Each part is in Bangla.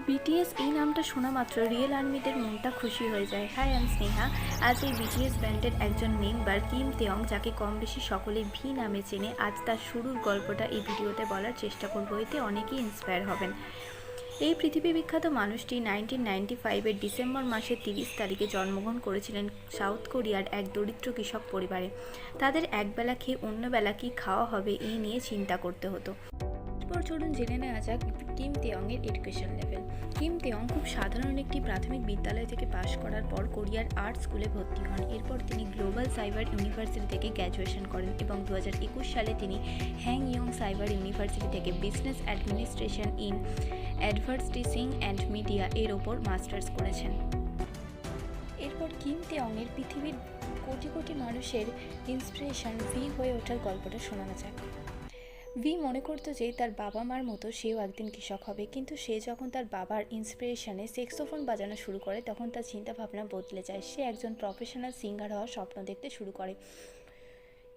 বিটিএস এই নামটা শোনা মাত্র রিয়েল আর্মিদের মনটা খুশি হয়ে যায়। হাই, আমি স্নেহা। আজ এই বিটিএস ব্যান্ডের একজন মেম্বার কিম তেয়ং, যাকে কম বেশি সকলে ভি নামে চেনে, আজ তার শুরুর গল্পটা এই ভিডিওতে বলার চেষ্টা করব। এতে অনেকেই ইন্সপায়ার হবেন। এই পৃথিবী বিখ্যাত মানুষটি 1995-এর ডিসেম্বর মাসের 30 তারিখে জন্মগ্রহণ করেছিলেন সাউথ কোরিয়ার এক দরিদ্র কৃষক পরিবারে। তাদের একবেলা খেয়ে অন্য বেলা কী খাওয়া হবে এই নিয়ে চিন্তা করতে হতো। এরপর চলুন জেনে নেওয়া যাক কিম তেয়ংয়ের এডুকেশন লেভেল। কিম তেয়ং খুব সাধারণ একটি প্রাথমিক বিদ্যালয় থেকে পাশ করার পর কোরিয়ার আর্ট স্কুলে ভর্তি হন। এরপর তিনি গ্লোবাল সাইবার ইউনিভার্সিটি থেকে গ্র্যাজুয়েশন করেন এবং 2021 সালে তিনি হ্যাংইয়ং সাইবার ইউনিভার্সিটি থেকে business administration in advertising and media এর ওপর মাস্টার্স করেছেন। এরপর কিম তেয়ংয়ের পৃথিবীর কোটি কোটি মানুষের ইন্সপিরেশন ভি হয়ে ওঠার গল্পটা শোনানো যাক। ভি মনে করতো যে তার বাবা মার মতো সেও একদিন কৃষক হবে, কিন্তু সে যখন তার বাবার ইন্সপিরেশনে স্যাক্সোফোন বাজানো শুরু করে তখন তার চিন্তাভাবনা বদলে যায়। সে একজন প্রফেশনাল সিঙ্গার হওয়ার স্বপ্ন দেখতে শুরু করে,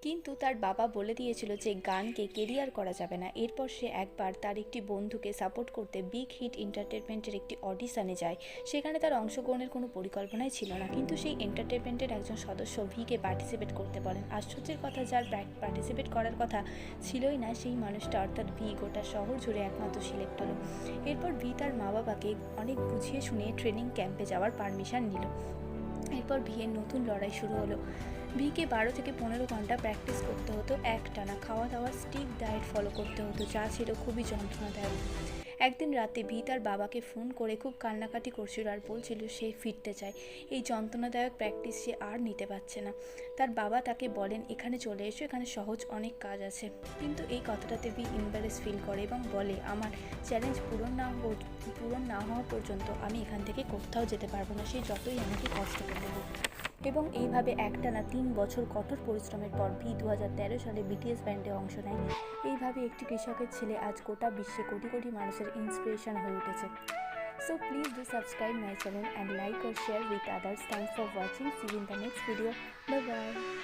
কিন্তু তার বাবা বলে দিয়েছিল যে গানকে কেরিয়ার করা যাবে না। এরপর সে একবার তার একটি বন্ধুকে সাপোর্ট করতে বিগ হিট এন্টারটেনমেন্টের একটি অডিশনে যায়। সেখানে তার অংশগ্রহণের কোনো পরিকল্পনাই ছিল না, কিন্তু সেই এন্টারটেনমেন্টের একজন সদস্য ভিকে পার্টিসিপেট করতে বলেন। আশ্চর্যের কথা, যার পার্টিসিপেট করার কথা ছিলই না সেই মানুষটা অর্থাৎ ভি গোটা শহর জুড়ে একমাত্র সিলেক্ট হলো। এরপর ভি তার মা বাবাকে অনেক বুঝিয়ে শুনিয়ে ট্রেনিং ক্যাম্পে যাওয়ার পারমিশন নিল। এরপর ভিয়ের নতুন লড়াই শুরু হলো। ভিকে 12 থেকে 15 ঘন্টা প্র্যাকটিস করতে হতো একটানা। খাওয়া দাওয়া স্ট্রিক্ট ডায়েট ফলো করতে হতো, যা ছিল খুবই যন্ত্রণাদায়ক। একদিন রাতে ভি তার বাবাকে ফোন করে খুব কান্নাকাটি করছিল আর বলছিল সে ফিরতে চায়। এই যন্ত্রণাদায়ক প্র্যাকটিস সে আর নিতে পারছে না। তার বাবা তাকে বলেন, এখানে চলে এসো, এখানে সহজ অনেক কাজ আছে। কিন্তু এই কথাটাতে ভি এম্বারেস ফিল করে এবং বলে, আমার চ্যালেঞ্জ পূরণ না হওয়া পর্যন্ত আমি এখান থেকে কোথাও যেতে পারবো না, সে যতই আমাকে কষ্ট করতে হোক। এবং এইভাবে একটানা 3 বছর কঠোর পরিশ্রমের পর ভি 2013 সালে বিটিএস ব্যান্ডে অংশ নেয়। এইভাবে একটি কৃষকের ছেলে আজ গোটা বিশ্বে কোটি কোটি মানুষের ইন্সপিরেশন হয়ে উঠেছে। So please do subscribe my channel and like or share with others. Thanks for watching. See you in the next video. Bye bye.